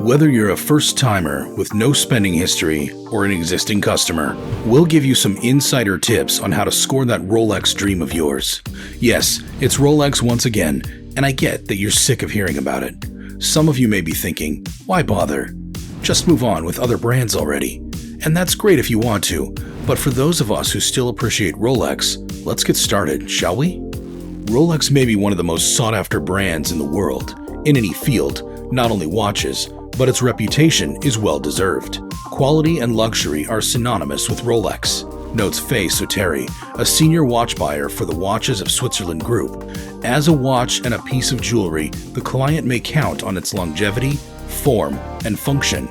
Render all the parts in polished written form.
Whether you're a first-timer with no spending history or an existing customer, we'll give you some insider tips on how to score that Rolex dream of yours. Yes, it's Rolex once again, and I get that you're sick of hearing about it. Some of you may be thinking, why bother? Just move on with other brands already. And that's great if you want to, but for those of us who still appreciate Rolex, let's get started, shall we? Rolex may be one of the most sought-after brands in the world, in any field, not only watches, but its reputation is well-deserved. Quality and luxury are synonymous with Rolex, notes Faye Soteri, a senior watch buyer for the Watches of Switzerland Group. As a watch and a piece of jewelry, the client may count on its longevity, form, and function.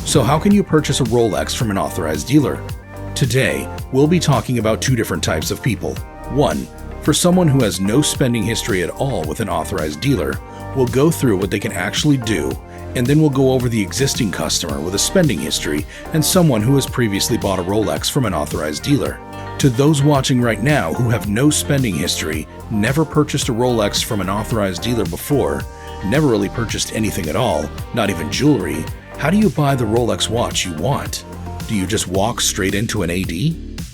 So how can you purchase a Rolex from an authorized dealer? Today, we'll be talking about two different types of people. One, for someone who has no spending history at all with an authorized dealer, we'll go through what they can actually do, and then we'll go over the existing customer with a spending history and someone who has previously bought a Rolex from an authorized dealer. To those watching right now who have no spending history, never purchased a Rolex from an authorized dealer before, never really purchased anything at all, not even jewelry, how do you buy the Rolex watch you want? Do you just walk straight into an AD?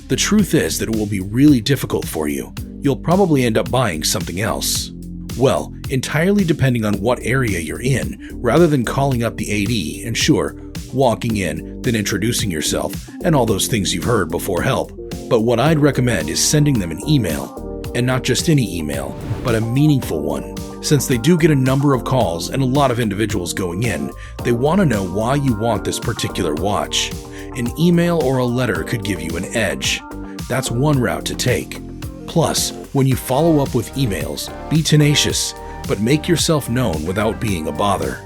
The truth is that it will be really difficult for you. You'll probably end up buying something else. Well, entirely depending on what area you're in, rather than calling up the AD and sure, walking in, then introducing yourself, and all those things you've heard before help. But what I'd recommend is sending them an email, and not just any email, but a meaningful one. Since they do get a number of calls and a lot of individuals going in, they want to know why you want this particular watch. An email or a letter could give you an edge. That's one route to take. Plus, when you follow up with emails, be tenacious, but make yourself known without being a bother.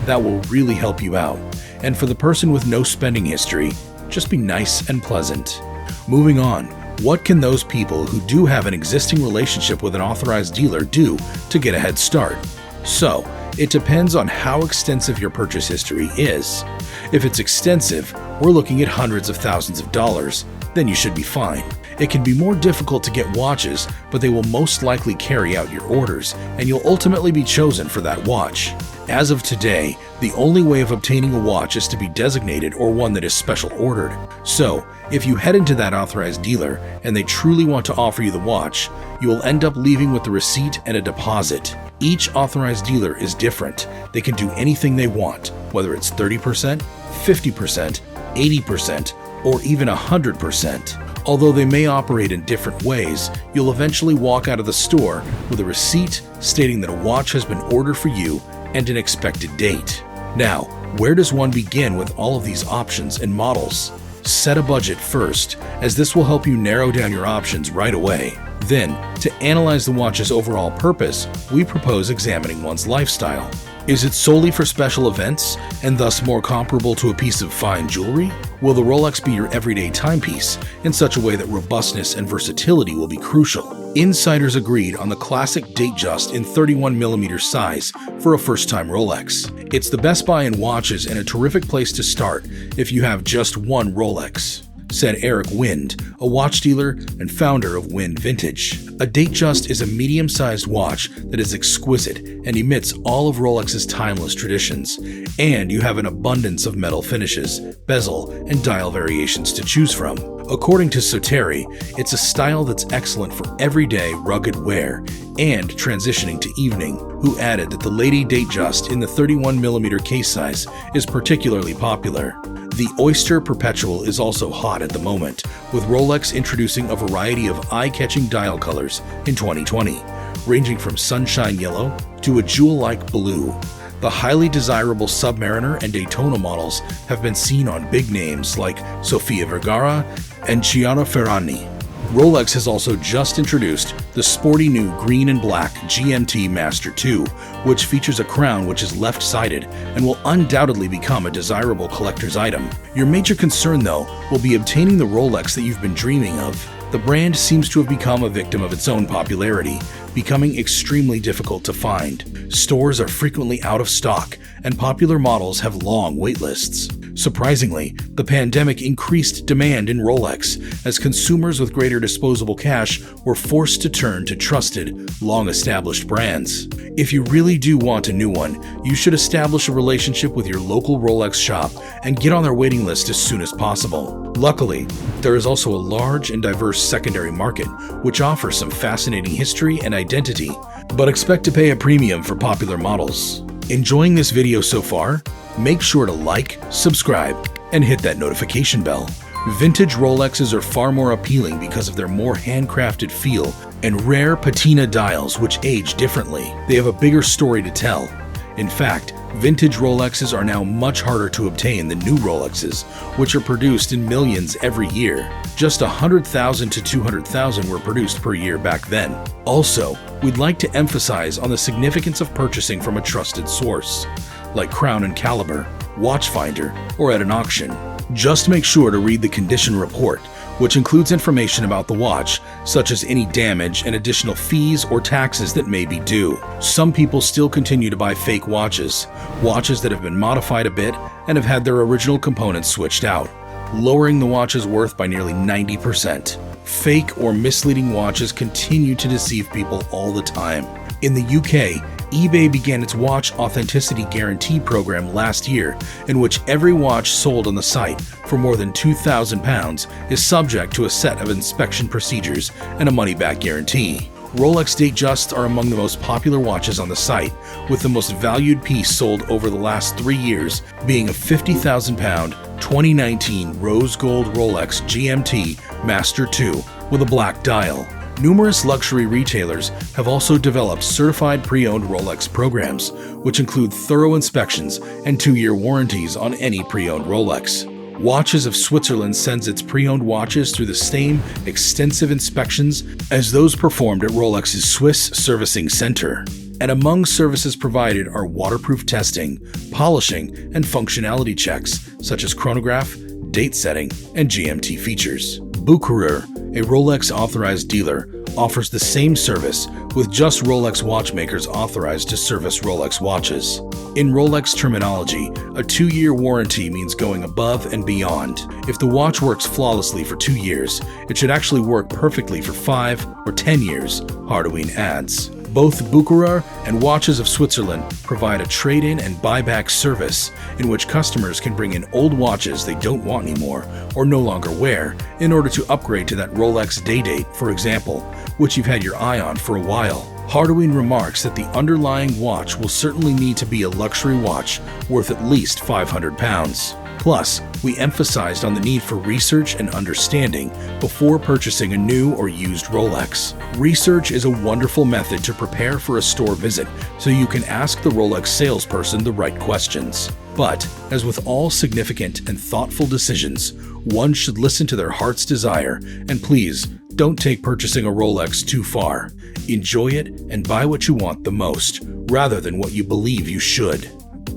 That will really help you out. And for the person with no spending history, just be nice and pleasant. Moving on, what can those people who do have an existing relationship with an authorized dealer do to get a head start? So, it depends on how extensive your purchase history is. If it's extensive, we're looking at hundreds of thousands of dollars, then you should be fine. It can be more difficult to get watches, but they will most likely carry out your orders, and you'll ultimately be chosen for that watch. As of today, the only way of obtaining a watch is to be designated or one that is special ordered. So, if you head into that authorized dealer and they truly want to offer you the watch, you will end up leaving with the receipt and a deposit. Each authorized dealer is different. They can do anything they want, whether it's 30%, 50%, 80%, or even 100%. Although they may operate in different ways, you'll eventually walk out of the store with a receipt stating that a watch has been ordered for you and an expected date. Now, where does one begin with all of these options and models? Set a budget first, as this will help you narrow down your options right away. Then, to analyze the watch's overall purpose, we propose examining one's lifestyle. Is it solely for special events, and thus more comparable to a piece of fine jewelry? Will the Rolex be your everyday timepiece in such a way that robustness and versatility will be crucial? Insiders agreed on the classic Datejust in 31mm size for a first-time Rolex. It's the best buy in watches and a terrific place to start if you have just one Rolex, said Eric Wind, a watch dealer and founder of Wind Vintage. A Datejust is a medium-sized watch that is exquisite and emits all of Rolex's timeless traditions, and you have an abundance of metal finishes, bezel, and dial variations to choose from. According to Soteri, it's a style that's excellent for everyday rugged wear and transitioning to evening, who added that the Lady Datejust in the 31mm case size is particularly popular. The Oyster Perpetual is also hot at the moment, with Rolex introducing a variety of eye-catching dial colors in 2020, ranging from sunshine yellow to a jewel-like blue. The highly desirable Submariner and Daytona models have been seen on big names like Sofia Vergara and Chiara Ferragni. Rolex has also just introduced the sporty new green and black GMT Master 2, which features a crown which is left-sided and will undoubtedly become a desirable collector's item. Your major concern, though, will be obtaining the Rolex that you've been dreaming of. The brand seems to have become a victim of its own popularity, becoming extremely difficult to find. Stores are frequently out of stock, and popular models have long wait lists. Surprisingly, the pandemic increased demand in Rolex as consumers with greater disposable cash were forced to turn to trusted, long-established brands. If you really do want a new one, you should establish a relationship with your local Rolex shop and get on their waiting list as soon as possible. Luckily, there is also a large and diverse secondary market, which offers some fascinating history and identity, but expect to pay a premium for popular models. Enjoying this video so far? Make sure to like, subscribe, and hit that notification bell. Vintage Rolexes are far more appealing because of their more handcrafted feel and rare patina dials which age differently. They have a bigger story to tell. In fact, vintage Rolexes are now much harder to obtain than new Rolexes, which are produced in millions every year. Just 100,000 to 200,000 were produced per year back then. Also, we'd like to emphasize on the significance of purchasing from a trusted source, like Crown & Caliber, Watchfinder, or at an auction. Just make sure to read the condition report, which includes information about the watch, such as any damage and additional fees or taxes that may be due. Some people still continue to buy fake watches that have been modified a bit and have had their original components switched out, lowering the watch's worth by nearly 90%. Fake or misleading watches continue to deceive people all the time. In the UK, eBay began its watch authenticity guarantee program last year, in which every watch sold on the site for more than £2,000 is subject to a set of inspection procedures and a money-back guarantee. Rolex Datejusts are among the most popular watches on the site, with the most valued piece sold over the last 3 years being a £50,000 2019 rose gold Rolex GMT Master 2 with a black dial. Numerous luxury retailers have also developed certified pre-owned Rolex programs, which include thorough inspections and 2-year warranties on any pre-owned Rolex. Watches of Switzerland sends its pre-owned watches through the same extensive inspections as those performed at Rolex's Swiss Servicing Center. And among services provided are waterproof testing, polishing, and functionality checks, such as chronograph, date setting, and GMT features. Bucherer, a Rolex authorized dealer, offers the same service with just Rolex watchmakers authorized to service Rolex watches. In Rolex terminology, a 2-year warranty means going above and beyond. If the watch works flawlessly for 2 years, it should actually work perfectly for 5 or 10 years, Hardware adds. Both Bucherer and Watches of Switzerland provide a trade-in and buyback service in which customers can bring in old watches they don't want anymore or no longer wear in order to upgrade to that Rolex Day-Date, for example, which you've had your eye on for a while. Hardware remarks that the underlying watch will certainly need to be a luxury watch worth at least £500. Plus, we emphasized on the need for research and understanding before purchasing a new or used Rolex. Research is a wonderful method to prepare for a store visit so you can ask the Rolex salesperson the right questions. But, as with all significant and thoughtful decisions, one should listen to their heart's desire, and please, don't take purchasing a Rolex too far. Enjoy it and buy what you want the most, rather than what you believe you should.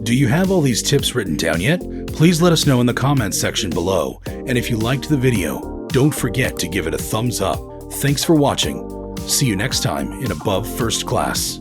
Do you have all these tips written down yet? Please let us know in the comments section below, and if you liked the video, don't forget to give it a thumbs up. Thanks for watching. See you next time in Above First Class.